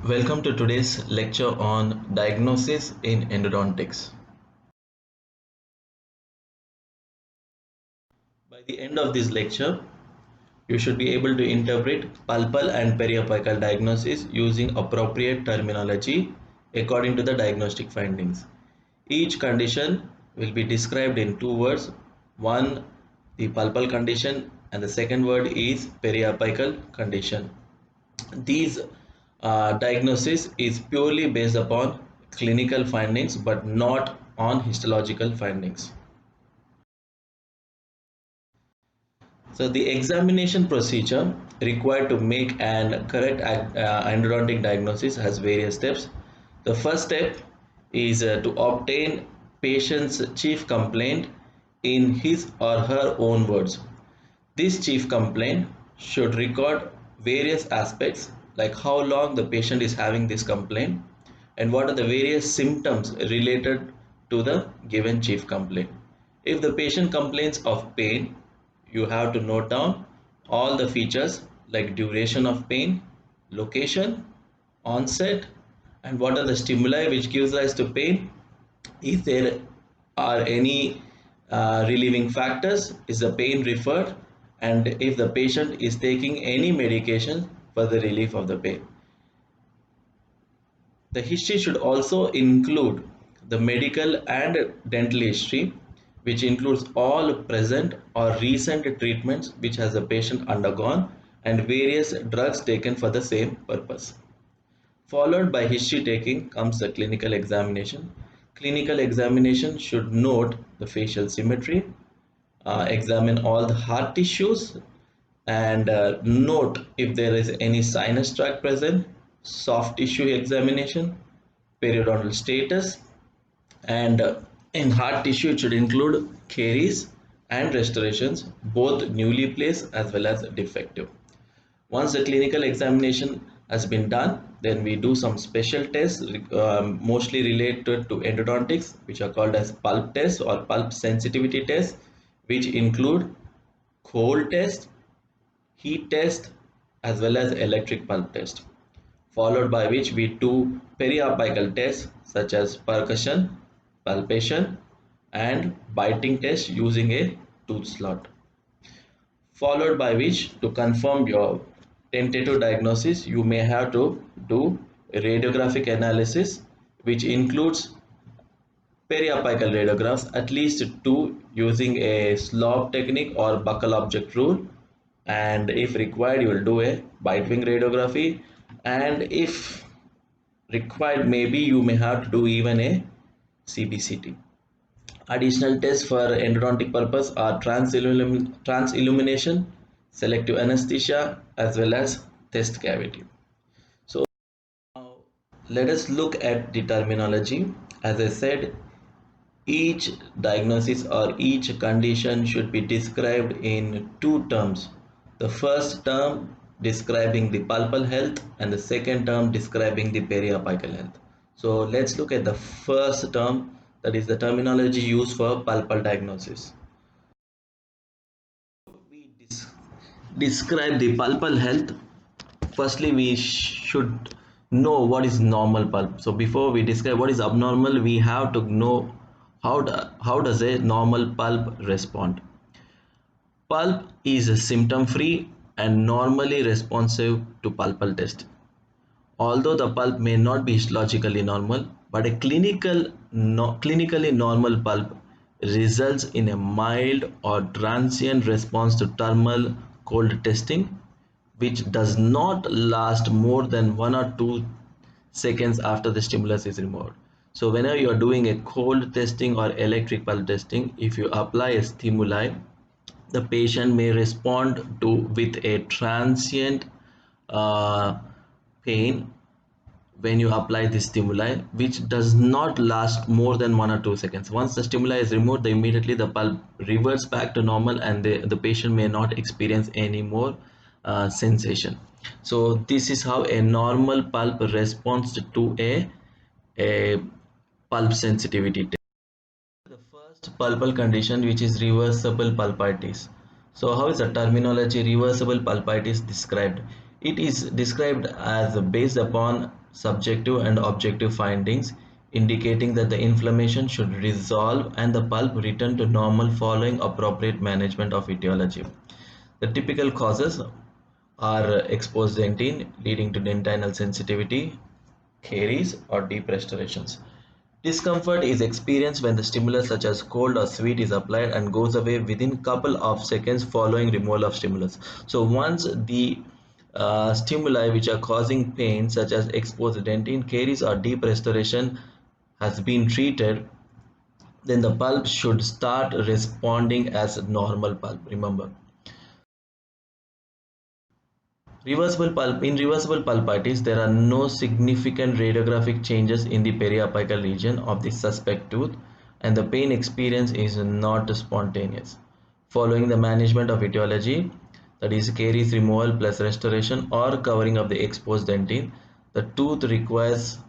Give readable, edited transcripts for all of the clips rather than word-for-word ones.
Welcome to today's lecture on diagnosis in endodontics. By the end of this lecture, you should be able to interpret pulpal and periapical diagnosis using appropriate terminology according to the diagnostic findings. Each condition will be described in two words. One, the pulpal condition, and the second word is periapical condition. These diagnosis is purely based upon clinical findings but not on histological findings. So the examination procedure required to make an correct endodontic diagnosis has various steps. The first step is to obtain patient's chief complaint in his or her own words. This chief complaint should record various aspects like how long the patient is having this complaint and what are the various symptoms related to the given chief complaint. If the patient complains of pain, you have to note down all the features like duration of pain, location, onset, and what are the stimuli which gives rise to pain. If there are any relieving factors, is the pain referred, and if the patient is taking any medication for the relief of the pain. The history should also include the medical and dental history, which includes all present or recent treatments which has the patient undergone and various drugs taken for the same purpose. Followed by history taking comes the clinical examination. Clinical examination should note the facial symmetry, examine all the hard tissues, and note if there is any sinus tract present, soft tissue examination, periodontal status, and in hard tissue it should include caries and restorations, both newly placed as well as defective. Once the clinical examination has been done, then we do some special tests mostly related to endodontics, which are called as pulp tests or pulp sensitivity tests, which include cold test, heat test, as well as electric pulp test, followed by which we do periapical tests such as percussion, palpation, and biting test using a tooth slot. Followed by which, to confirm your tentative diagnosis, you may have to do a radiographic analysis, which includes periapical radiographs, at least two, using a slope technique or buccal object rule, and if required you will do a bite wing radiography, and if required maybe you may have to do even a CBCT. Additional tests for endodontic purpose are transillumination, selective anesthesia, as well as test cavity. So now let us look at the terminology. As I said, each diagnosis or each condition should be described in two terms. The first term describing the pulpal health and the second term describing the periapical health. So let's look at the first term, that is the terminology used for pulpal diagnosis. We describe the pulpal health. Firstly, we should know what is normal pulp. So before we describe what is abnormal, we have to know how does a normal pulp respond. Pulp is symptom free and normally responsive to pulpal test. Although the pulp may not be histologically normal, but a clinically normal pulp results in a mild or transient response to thermal cold testing, which does not last more than 1 or 2 seconds after the stimulus is removed. So whenever you are doing a cold testing or electric pulp testing, if you apply a stimuli, the patient may respond to with a transient uh, pain when you apply this stimuli, which does not last more than 1 or 2 seconds. Once the stimuli is removed, immediately the pulp reverts back to normal and the patient may not experience any more sensation. So this is how a normal pulp responds to a pulp sensitivity test. The first pulpal condition, which is reversible pulpitis. So how is the terminology reversible pulpitis described? It is described as based upon subjective and objective findings, indicating that the inflammation should resolve and the pulp return to normal following appropriate management of etiology. The typical causes are exposed dentin leading to dentinal sensitivity, caries, or deep restorations. Discomfort is experienced when the stimulus such as cold or sweet is applied and goes away within couple of seconds following removal of stimulus. So once the stimuli which are causing pain such as exposed dentin, caries, or deep restoration has been treated, then the pulp should start responding as normal pulp. Remember, in reversible pulpitis, there are no significant radiographic changes in the periapical region of the suspect tooth, and the pain experience is not spontaneous. Following the management of etiology, that is caries removal plus restoration or covering of the exposed dentin, the tooth requires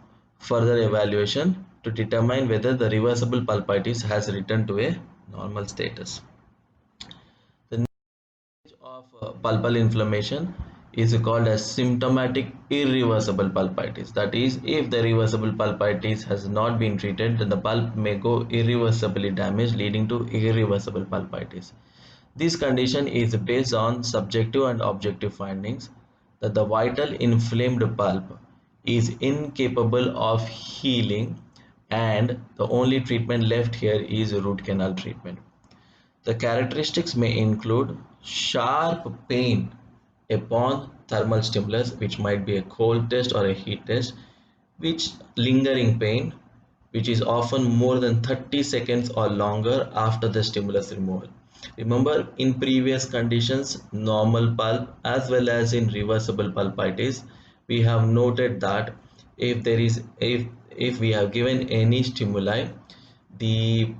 further evaluation to determine whether the reversible pulpitis has returned to a normal status. The of pulpal inflammation is called as symptomatic irreversible pulpitis. That is, if the reversible pulpitis has not been treated, then the pulp may go irreversibly damaged, leading to irreversible pulpitis. This condition is based on subjective and objective findings that the vital inflamed pulp is incapable of healing, and the only treatment left here is root canal treatment. The characteristics may include sharp pain upon thermal stimulus, which might be a cold test or a heat test, which lingering pain, which is often more than 30 seconds or longer after the stimulus removal. Remember, in previous conditions, normal pulp as well as in reversible pulpitis, we have noted that if we have given any stimuli, the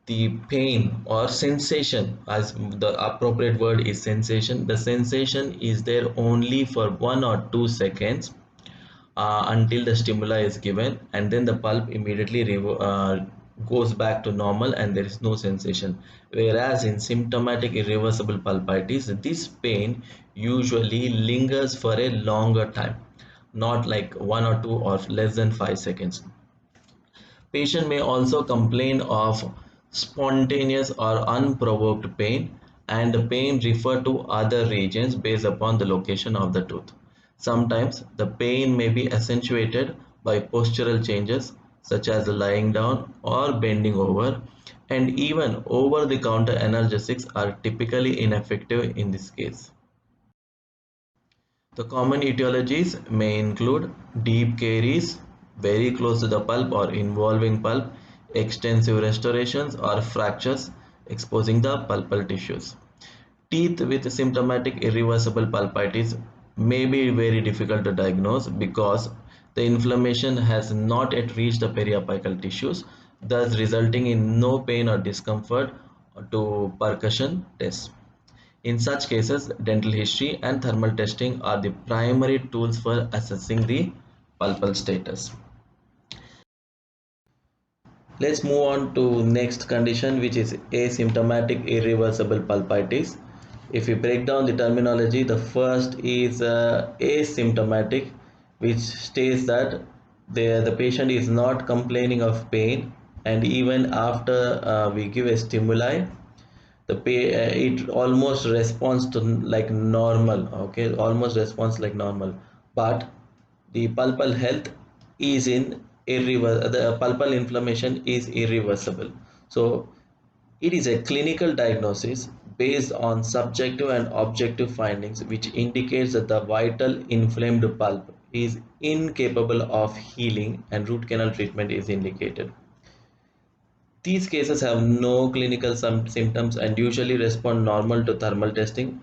the pain or sensation, as the appropriate word is sensation, the sensation is there only for 1 or 2 seconds until the stimuli is given, and then the pulp immediately goes back to normal and there is no sensation. Whereas in symptomatic irreversible pulpitis, this pain usually lingers for a longer time, not like 1 or 2 or less than 5 seconds. Patient may also complain of spontaneous or unprovoked pain, and the pain refer to other regions based upon the location of the tooth. Sometimes the pain may be accentuated by postural changes such as lying down or bending over, and even over-the-counter analgesics are typically ineffective in this case. The common etiologies may include deep caries very close to the pulp or involving pulp, extensive restorations or fractures exposing the pulpal tissues. Teeth with symptomatic irreversible pulpitis may be very difficult to diagnose because the inflammation has not yet reached the periapical tissues, thus resulting in no pain or discomfort to percussion tests. In such cases, dental history and thermal testing are the primary tools for assessing the pulpal status. Let's move on to next condition, which is asymptomatic irreversible pulpitis. If we break down the terminology, the first is asymptomatic, which states that the patient is not complaining of pain, and even after we give a stimuli, it almost responds to like normal. Okay, almost responds like normal, but the pulpal health is in irreversible, the pulpal inflammation is irreversible. So it is a clinical diagnosis based on subjective and objective findings, which indicates that the vital inflamed pulp is incapable of healing and root canal treatment is indicated. These cases have no clinical symptoms and usually respond normal to thermal testing,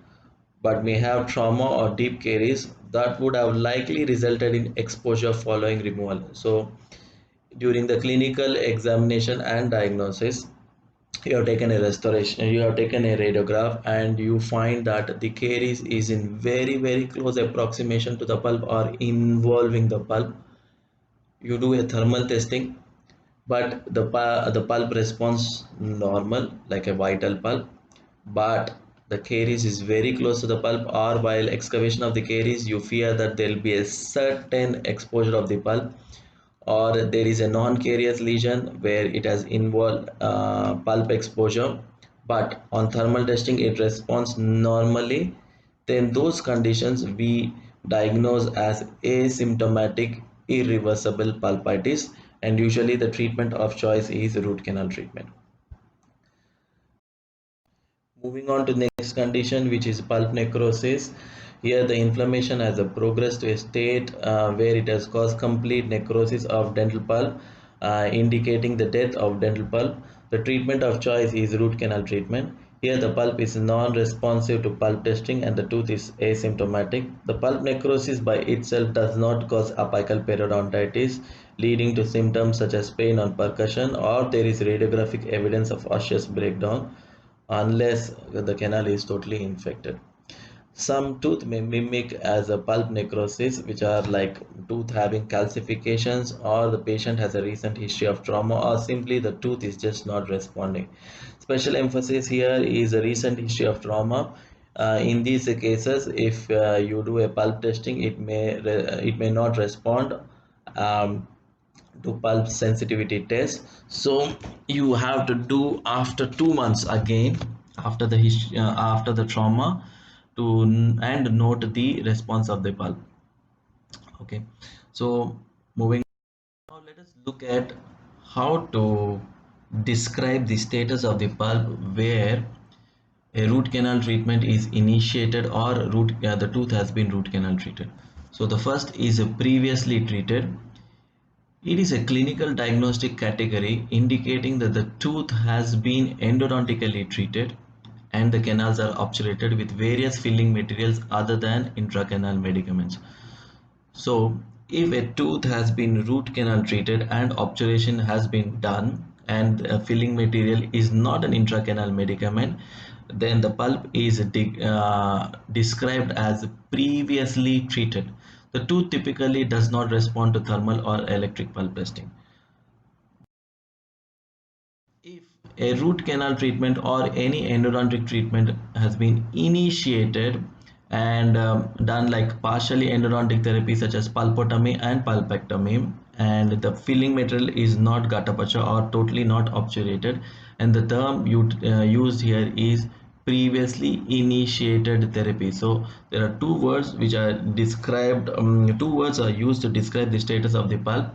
but may have trauma or deep caries that would have likely resulted in exposure following removal. So, during the clinical examination and diagnosis, you have taken a restoration, you have taken a radiograph, and you find that the caries is in very close approximation to the pulp or involving the pulp. You do a thermal testing, but the pulp responds normal like a vital pulp, but the caries is very close to the pulp, or while excavation of the caries you fear that there will be a certain exposure of the pulp, or there is a non-carious lesion where it has involved pulp exposure, but on thermal testing it responds normally, then those conditions we diagnose as asymptomatic irreversible pulpitis, and usually the treatment of choice is root canal treatment. Moving on to the next condition, which is pulp necrosis. Here the inflammation has progressed to a state where it has caused complete necrosis of dental pulp, indicating the death of dental pulp. The treatment of choice is root canal treatment. Here the pulp is non-responsive to pulp testing and the tooth is asymptomatic. The pulp necrosis by itself does not cause apical periodontitis, leading to symptoms such as pain on percussion, or there is radiographic evidence of osseous breakdown unless the canal is totally infected. Some tooth may mimic as a pulp necrosis, which are like tooth having calcifications, or the patient has a recent history of trauma, or simply the tooth is just not responding. Special emphasis here is a recent history of trauma. In these cases, if you do a pulp testing, it may not respond um, to pulp sensitivity test, so you have to do after 2 months again, after the history, after the trauma, and note the response of the pulp. Okay, so moving now, let us look at how to describe the status of the pulp where a root canal treatment is initiated, or the tooth has been root canal treated. So the first is a previously treated. It is a clinical diagnostic category indicating that the tooth has been endodontically treated and the canals are obturated with various filling materials other than intracanal medicaments. So, if a tooth has been root canal treated and obturation has been done and a filling material is not an intracanal medicament, then the pulp is described as previously treated. The tooth typically does not respond to thermal or electric pulp testing. If a root canal treatment or any endodontic treatment has been initiated and done like partially endodontic therapy such as pulpotomy and pulpectomy, and the filling material is not gutta-percha or totally not obturated, and the term used here is previously initiated therapy. So there are two words which are described, two words are used to describe the status of the pulp.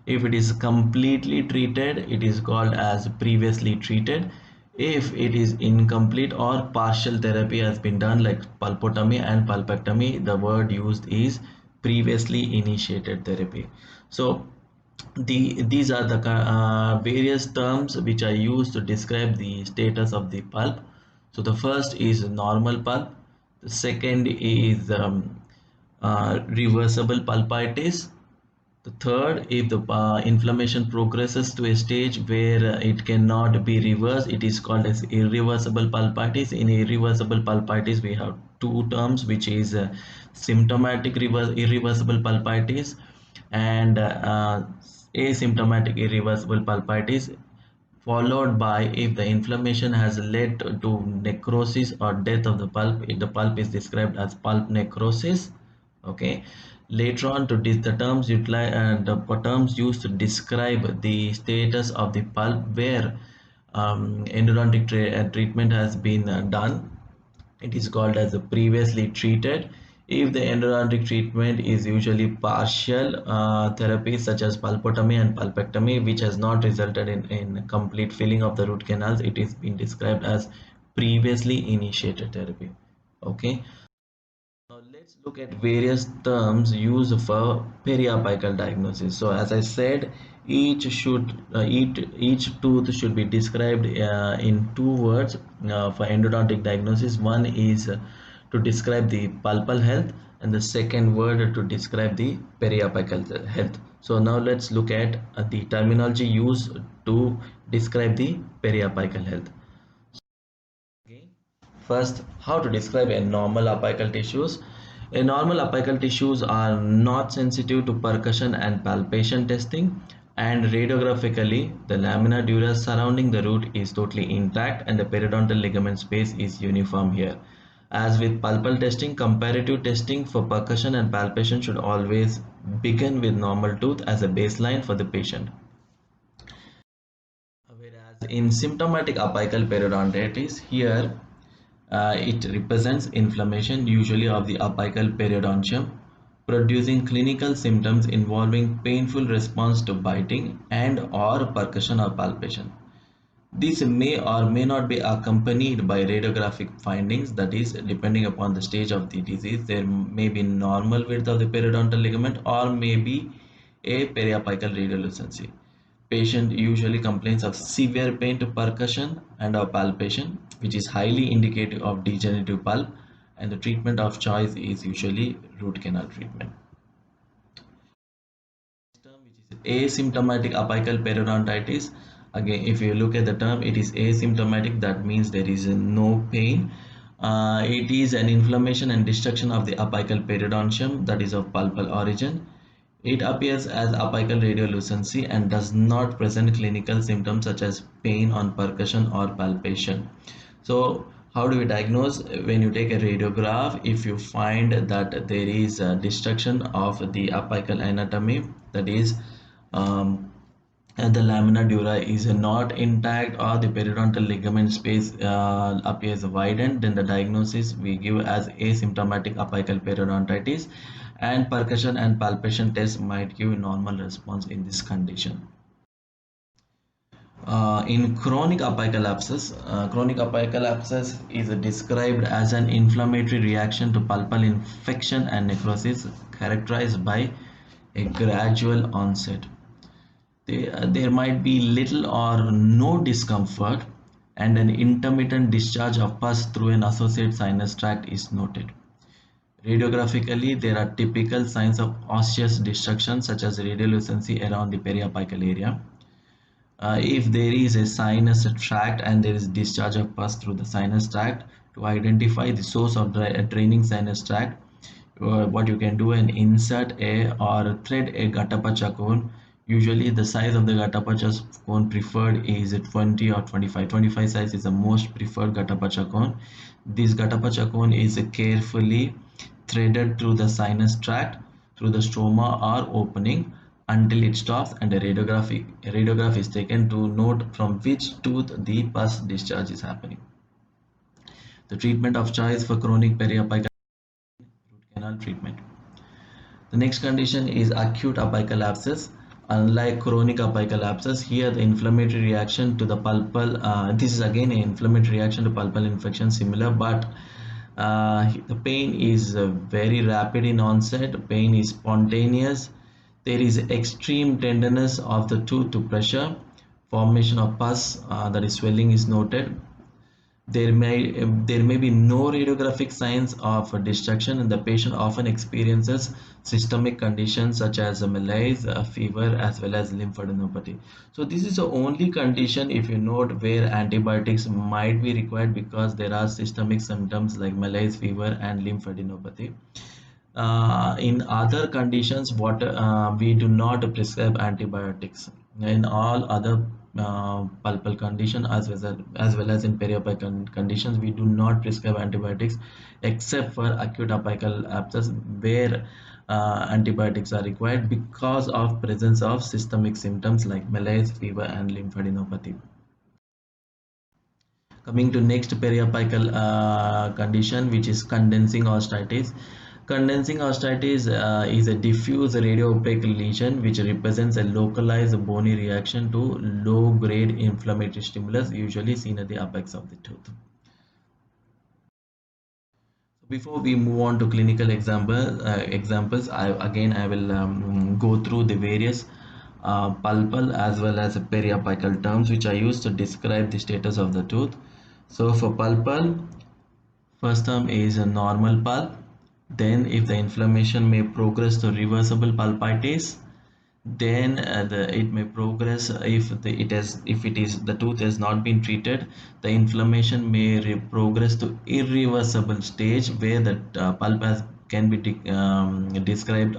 If it is completely treated, it is called as previously treated. If it is incomplete or partial therapy has been done like pulpotomy and pulpectomy, the word used is previously initiated therapy. So these are the various terms which are used to describe the status of the pulp. So the first is normal pulp, the second is reversible pulpitis, the third, if the inflammation progresses to a stage where it cannot be reversed, it is called as irreversible pulpitis. In irreversible pulpitis, we have two terms, which is symptomatic irreversible pulpitis and asymptomatic irreversible pulpitis, followed by if the inflammation has led to necrosis or death of the pulp, if the pulp is described as pulp necrosis. Okay, later on to the terms utilized and the terms used to describe the status of the pulp where endodontic treatment has been done, it is called as a previously treated. If the endodontic treatment is usually partial therapy such as pulpotomy and pulpectomy, which has not resulted in complete filling of the root canals, it is being described as previously initiated therapy. Okay. Now let's look at various terms used for periapical diagnosis. So as I said, each tooth should be described in two words for endodontic diagnosis. One is to describe the pulpal health, and the second word to describe the periapical health. So now let's look at the terminology used to describe the periapical health. Okay. First, how to describe a normal apical tissues. A normal apical tissues are not sensitive to percussion and palpation testing, And radiographically, the lamina dura surrounding the root is totally intact and the periodontal ligament space is uniform here. As with pulpal testing, comparative testing for percussion and palpation should always begin with normal tooth as a baseline for the patient. Whereas in symptomatic apical periodontitis, here it represents inflammation usually of the apical periodontium, producing clinical symptoms involving painful response to biting and or percussion or palpation. This may or may not be accompanied by radiographic findings, that is, depending upon the stage of the disease, there may be normal width of the periodontal ligament or may be a periapical radiolucency. Patient usually complains of severe pain to percussion and or palpation, which is highly indicative of degenerative pulp, and the treatment of choice is usually root canal treatment. Term which is asymptomatic apical periodontitis. Again, if you look at the term, it is asymptomatic, that means there is no pain. It is an inflammation and destruction of the apical periodontium that is of pulpal origin. It appears as apical radiolucency and does not present clinical symptoms such as pain on percussion or palpation. So how do we diagnose? When you take a radiograph, if you find that there is a destruction of the apical anatomy, that is, and the lamina dura is not intact or the periodontal ligament space appears widened, then the diagnosis we give as asymptomatic apical periodontitis, and percussion and palpation tests might give normal response in this condition. In chronic apical abscess is described as an inflammatory reaction to pulpal infection and necrosis characterized by a gradual onset. There might be little or no discomfort, and an intermittent discharge of pus through an associated sinus tract is noted. Radiographically, there are typical signs of osseous destruction such as radiolucency around the periapical area. If there is a sinus tract and there is discharge of pus through the sinus tract, to identify the source of draining sinus tract, what you can do and insert a or thread a Gatapacha cone. Usually the size of the Gatapacha cone preferred is 20 or 25. 25 size is the most preferred Gatapacha cone. This Gatapacha cone is carefully threaded through the sinus tract through the stroma or opening until it stops, and a radiograph is taken to note from which tooth the pus discharge is happening. The treatment of choice for chronic periapical root canal treatment. The next condition is acute apical abscess. Unlike chronic apical abscess, here the inflammatory reaction to the pulpal, this is again an inflammatory reaction to pulpal infection similar, but the pain is very rapid in onset, pain is spontaneous, there is extreme tenderness of the tooth to pressure, formation of pus, that is swelling is noted. There may be no radiographic signs of destruction, and the patient often experiences systemic conditions such as malaise, fever, as well as lymphadenopathy. So this is the only condition, if you note, where antibiotics might be required because there are systemic symptoms like malaise, fever, and lymphadenopathy. In other conditions, what we do not prescribe antibiotics. In all other pulpal condition as well as in periapical conditions, we do not prescribe antibiotics except for acute apical abscess where antibiotics are required because of presence of systemic symptoms like malaise, fever, and lymphadenopathy. Coming to next periapical condition, which is condensing osteitis. Condensing osteitis is a diffuse radio-opaque lesion which represents a localized bony reaction to low-grade inflammatory stimulus, usually seen at the apex of the tooth. Before we move on to clinical examples, I will go through the various pulpal as well as periapical terms which are used to describe the status of the tooth. So for pulpal, first term is a normal pulp. Then if the inflammation may progress to reversible pulpitis, then it may progress if it is the tooth has not been treated, the inflammation may progress to irreversible stage where the pulp can be described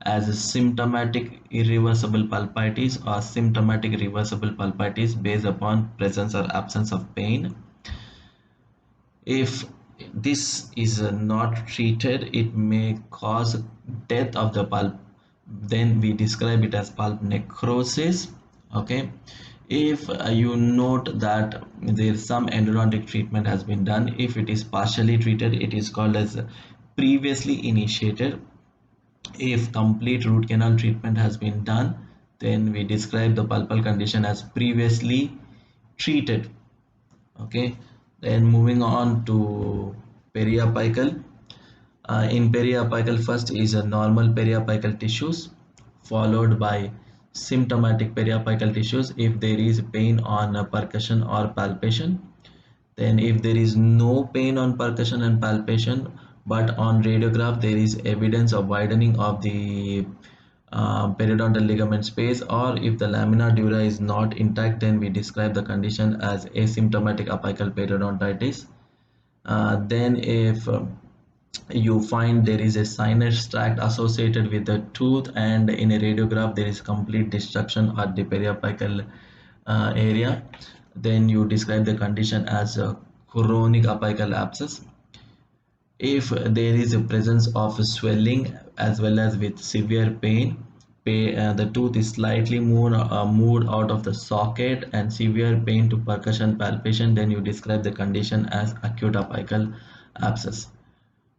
as symptomatic irreversible pulpitis or symptomatic reversible pulpitis based upon presence or absence of pain. If this is not treated, it may cause death of the pulp. Then we describe it as pulp necrosis. Okay. If you note that there is some endodontic treatment has been done, if it is partially treated, it is called as previously initiated. If complete root canal treatment has been done, then we describe the pulpal condition as previously treated. Okay, then moving on to periapical. In periapical, first is a normal periapical tissues, followed by symptomatic periapical tissues if there is pain on percussion or palpation. Then if there is no pain on percussion and palpation, but on radiograph there is evidence of widening of the periodontal ligament space, or if the lamina dura is not intact, then we describe the condition as asymptomatic apical periodontitis. Then if you find there is a sinus tract associated with the tooth and in a radiograph there is complete destruction at the periapical area, then you describe the condition as a chronic apical abscess. If there is a presence of swelling as well as with severe pain, the tooth is slightly moved out of the socket and severe pain to percussion palpation, then you describe the condition as acute apical abscess.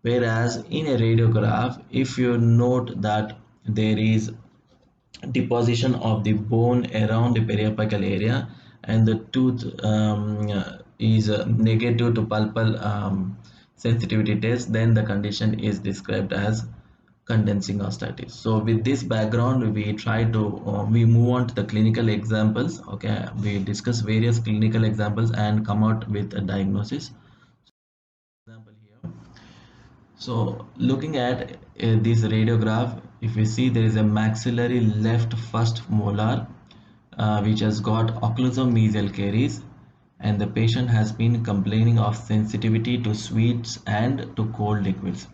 Whereas in a radiograph, if you note that there is deposition of the bone around the periapical area and the tooth is negative to pulpal sensitivity test, then the condition is described as condensing osteitis. So with this background, we try to we move on to the clinical examples. Okay, we discuss various clinical examples and come out with a diagnosis. Example here. So looking at this radiograph, if we see there is a maxillary left first molar which has got occlusal mesial caries, and the patient has been complaining of sensitivity to sweets and to cold liquids.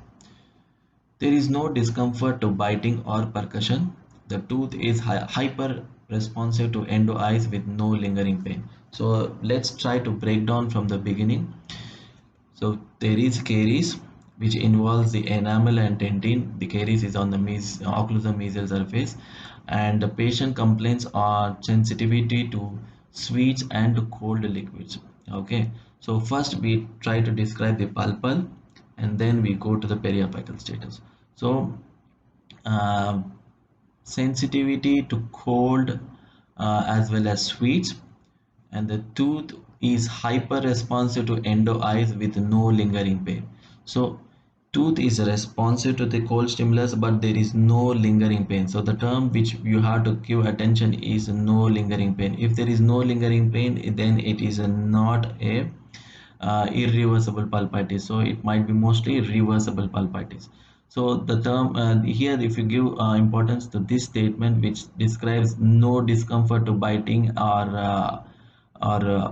There is no discomfort to biting or percussion. The tooth is hyper responsive to endo eyes with no lingering pain. So let's try to break down from the beginning. So there is caries which involves the enamel and dentine. The caries is on the occlusal mesial surface, and the patient complains on sensitivity to sweets and to cold liquids. Okay, so first we try to describe the pulpal and then we go to the periapical status. So sensitivity to cold as well as sweets, and the tooth is hyper responsive to endo eyes with no lingering pain. So tooth is responsive to the cold stimulus but there is no lingering pain. So the term which you have to give attention is no lingering pain. If there is no lingering pain, then it is not a irreversible pulpitis, so it might be mostly reversible pulpitis. So the term here, if you give importance to this statement which describes no discomfort to biting or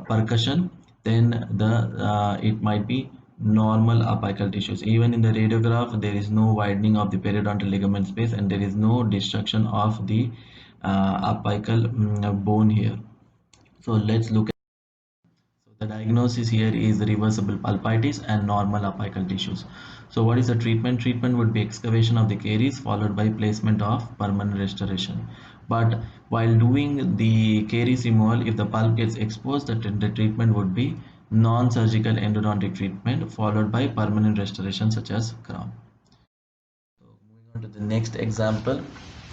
percussion, then the it might be normal apical tissues. Even in the radiograph there is no widening of the periodontal ligament space and there is no destruction of the apical bone here. So let's look. So the diagnosis here is reversible pulpitis and normal apical tissues. So what is the treatment? Treatment would be excavation of the caries followed by placement of permanent restoration. But while doing the caries removal, if the pulp gets exposed, the treatment would be non-surgical endodontic treatment followed by permanent restoration such as crown. So moving on to the next example.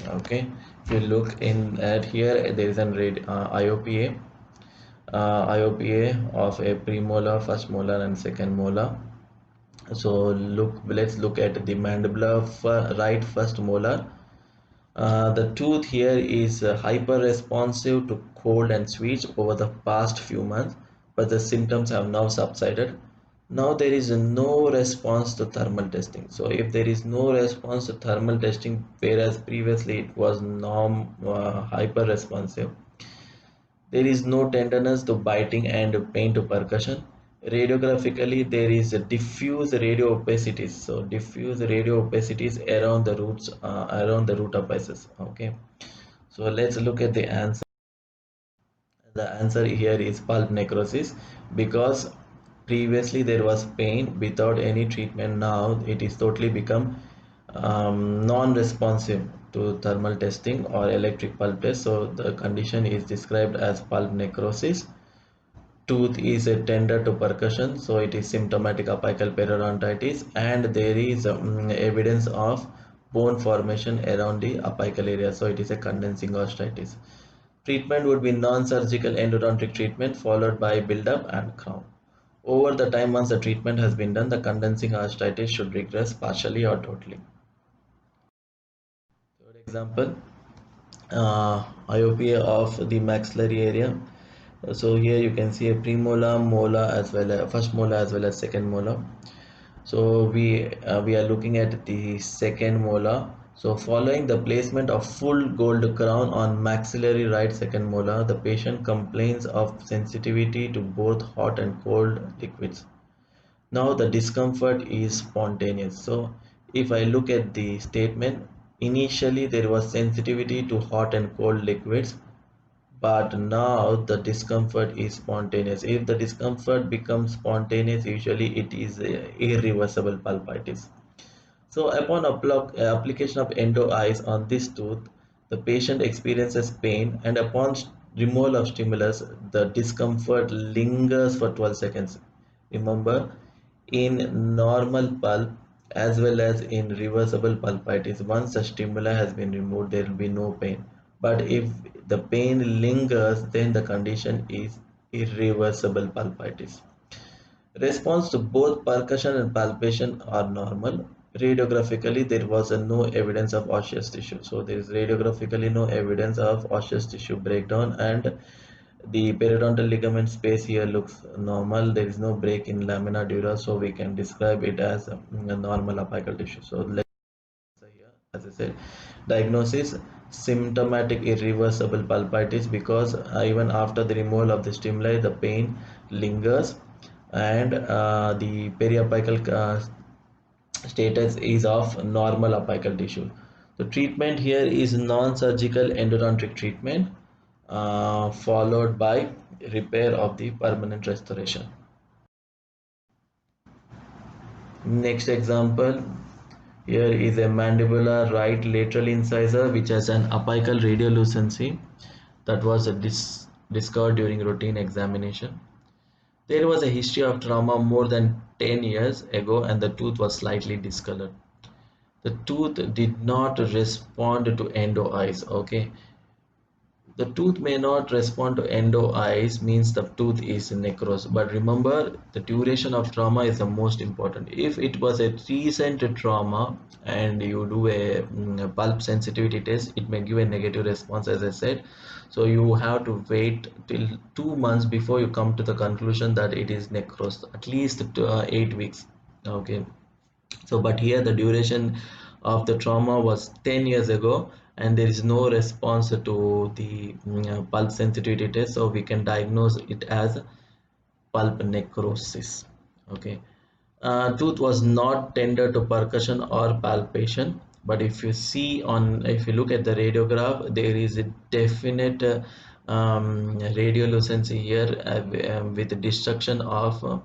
Okay, if you look in at here, there is an IOPA. IOPA of a premolar, first molar and second molar. So let's look at the mandibular right first molar. The tooth here is hyper responsive to cold and sweets over the past few months, but the symptoms have now subsided. Now there is no response to thermal testing. So if there is no response to thermal testing, whereas previously it was hyper responsive, there is no tenderness to biting and pain to percussion. Radiographically, there is a diffuse radio opacities. So diffuse radio opacities around the roots, around the root apices. Okay. So let's look at the answer. The answer here is pulp necrosis, because previously there was pain without any treatment. Now it is totally become non-responsive to thermal testing or electric pulp test. So the condition is described as pulp necrosis. Tooth is a tender to percussion, so it is symptomatic apical periodontitis, and there is evidence of bone formation around the apical area, so it is a condensing osteitis. Treatment would be non-surgical endodontic treatment followed by build-up and crown. Over the time, once the treatment has been done, the condensing osteitis should regress partially or totally. Third example, IOP of the maxillary area. So here you can see a premolar, molar as well as first molar as well as second molar. So we are looking at the second molar. So following the placement of full gold crown on maxillary right second molar, the patient complains of sensitivity to both hot and cold liquids. Now the discomfort is spontaneous. So if I look at the statement, initially there was sensitivity to hot and cold liquids, but now the discomfort is spontaneous. If the discomfort becomes spontaneous, usually it is irreversible pulpitis. So upon application of endo eyes on this tooth, the patient experiences pain, and upon removal of stimulus, the discomfort lingers for 12 seconds. Remember, in normal pulp as well as in reversible pulpitis, once the stimuli has been removed, there will be no pain. But if the pain lingers, then the condition is irreversible pulpitis. Response to both percussion and palpation are normal. Radiographically, there was no evidence of osseous tissue. So there is radiographically no evidence of osseous tissue breakdown, and the periodontal ligament space here looks normal. There is no break in lamina dura, so we can describe it as a normal apical tissue. So let's here, as I said, diagnosis symptomatic irreversible pulpitis, because even after the removal of the stimuli, the pain lingers, and the periapical status is of normal apical tissue. The treatment here is non-surgical endodontic treatment followed by repair of the permanent restoration. Next example, here is a mandibular right lateral incisor which has an apical radiolucency that was discovered during routine examination. There was a history of trauma more than 10 years ago, and the tooth was slightly discolored. The tooth did not respond to endo eyes. Okay, the tooth may not respond to endo eyes means the tooth is necrosed, but remember, the duration of trauma is the most important. If it was a recent trauma and you do a pulp sensitivity test, it may give a negative response, as I said. So you have to wait till 2 months before you come to the conclusion that it is necrosed, at least 8 weeks. Okay, so but here the duration of the trauma was 10 years ago, and there is no response to the pulp sensitivity test, so we can diagnose it as pulp necrosis. Okay, tooth was not tender to percussion or palpation, but if you look at the radiograph, there is a definite radiolucency here with destruction of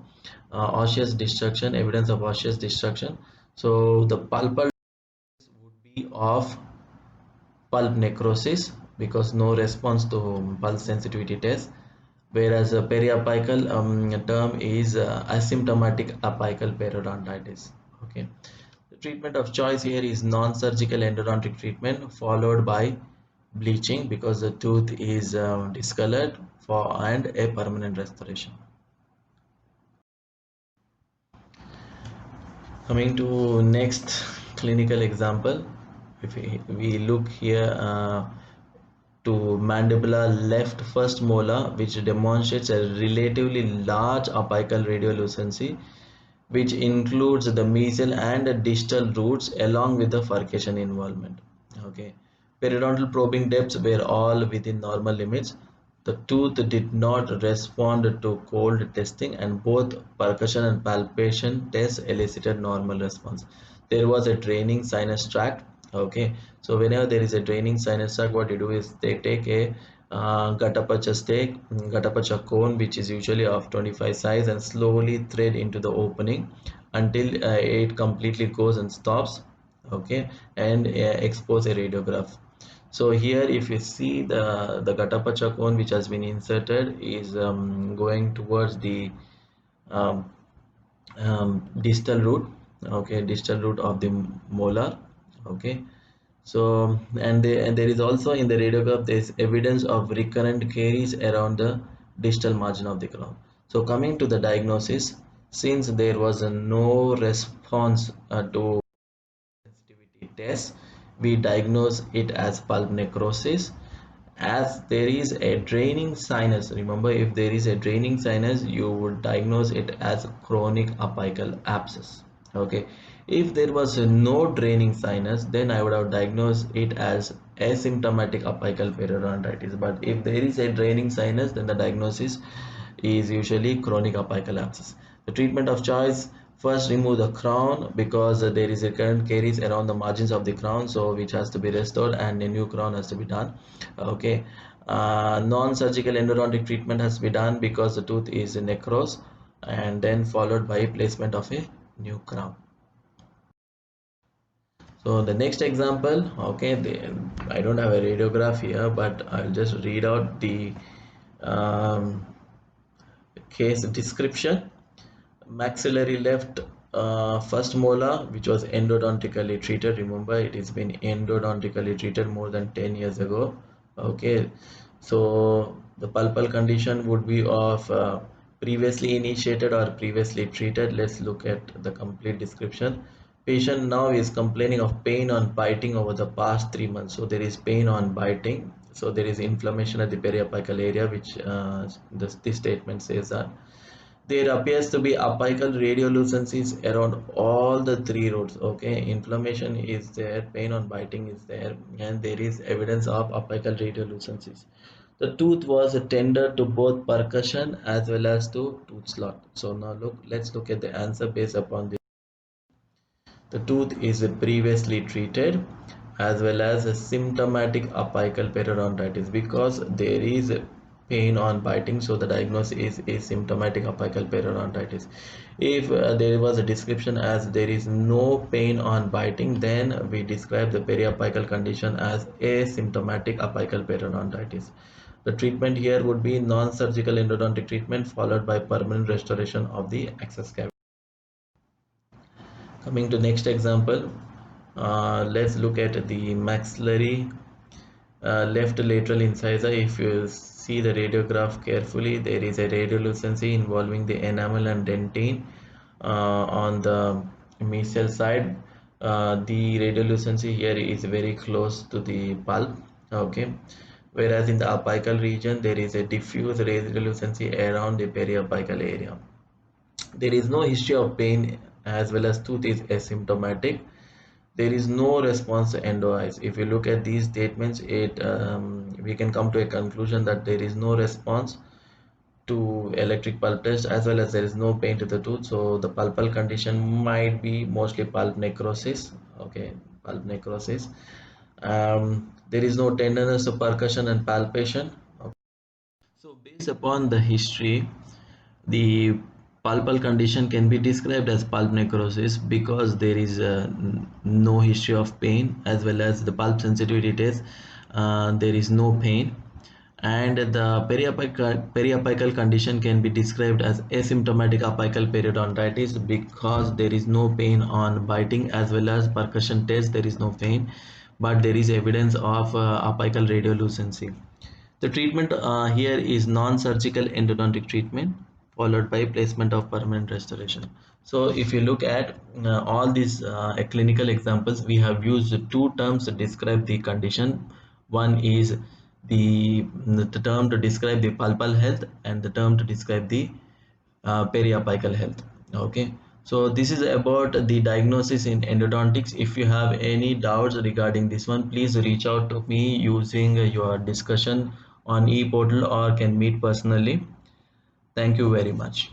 osseous destruction, evidence of osseous destruction. So the pulpal would be of pulp necrosis because no response to pulse sensitivity test, whereas a periapical term is asymptomatic apical periodontitis. Okay, the treatment of choice here is non-surgical endodontic treatment followed by bleaching because the tooth is discolored, and a permanent restoration. Coming to next clinical example, if we look here to mandibular left first molar, which demonstrates a relatively large apical radiolucency, which includes the mesial and distal roots along with the furcation involvement. Okay, periodontal probing depths were all within normal limits. The tooth did not respond to cold testing, and both percussion and palpation tests elicited normal response. There was a draining sinus tract. Okay, so whenever there is a draining sinus tract, what you do is they take a gatapacha stake, gatapacha cone, which is usually of 25 size, and slowly thread into the opening until it completely goes and stops. Okay, and expose a radiograph. So here if you see the Gatapacha cone which has been inserted is going towards the um, distal root, okay, distal root of the molar. Okay, so and there is also in the radiograph there is evidence of recurrent caries around the distal margin of the crown. So coming to the diagnosis, since there was no response to sensitivity test, we diagnose it as pulp necrosis. As there is a draining sinus, remember, if there is a draining sinus you would diagnose it as chronic apical abscess. Okay, if there was no draining sinus, then I would have diagnosed it as asymptomatic apical periodontitis. But if there is a draining sinus, then the diagnosis is usually chronic apical abscess. The treatment of choice: first remove the crown because there is a current caries around the margins of the crown, so which has to be restored and a new crown has to be done. Okay, non-surgical endodontic treatment has to be done because the tooth is necrosed, and then followed by placement of a new crown. So the next example, okay, I don't have a radiograph here, but I'll just read out the um, case description. Maxillary left first molar, which was endodontically treated. Remember, it has been endodontically treated more than 10 years ago. Okay, so the pulpal condition would be of previously initiated or previously treated. Let's look at the complete description. Patient now is complaining of pain on biting over the past 3 months. So there is pain on biting. So there is inflammation at the periapical area, which this statement says that there appears to be apical radiolucencies around all the three roads. Okay, inflammation is there, pain on biting is there, and there is evidence of apical radiolucencies. The tooth was tender to both percussion as well as to tooth slot. So now let's look at the answer based upon this. The tooth is previously treated as well as a symptomatic apical periodontitis because there is pain on biting, so the diagnosis is asymptomatic apical periodontitis. If there was a description as there is no pain on biting, then we describe the periapical condition as asymptomatic apical periodontitis. The treatment here would be non-surgical endodontic treatment followed by permanent restoration of the access cavity. Coming to next example, let's look at the maxillary left lateral incisor. If you see the radiograph carefully, there is a radiolucency involving the enamel and dentine on the mesial side. The radiolucency here is very close to the pulp. Okay, whereas in the apical region there is a diffuse radiolucency around the periapical area. There is no history of pain as well as tooth is asymptomatic. There is no response to endo eyes. If you look at these statements, we can come to a conclusion that there is no response to electric pulp test as well as there is no pain to the tooth. So the pulpal condition might be mostly pulp necrosis. Okay, pulp necrosis. There is no tenderness to percussion and palpation. Okay. So based upon the history, the pulpal condition can be described as pulp necrosis because there is no history of pain as well as the pulp sensitivity test. There is no pain, and the periapical condition can be described as asymptomatic apical periodontitis because there is no pain on biting as well as percussion test. There is no pain, but there is evidence of apical radiolucency. The treatment here is non-surgical endodontic treatment followed by placement of permanent restoration. So if you look at all these clinical examples, we have used two terms to describe the condition. One is the term to describe the pulpal health and the term to describe the periapical health. Okay, so this is about the diagnosis in endodontics. If you have any doubts regarding this one, please reach out to me using your discussion on e-portal or can meet personally. Thank you very much.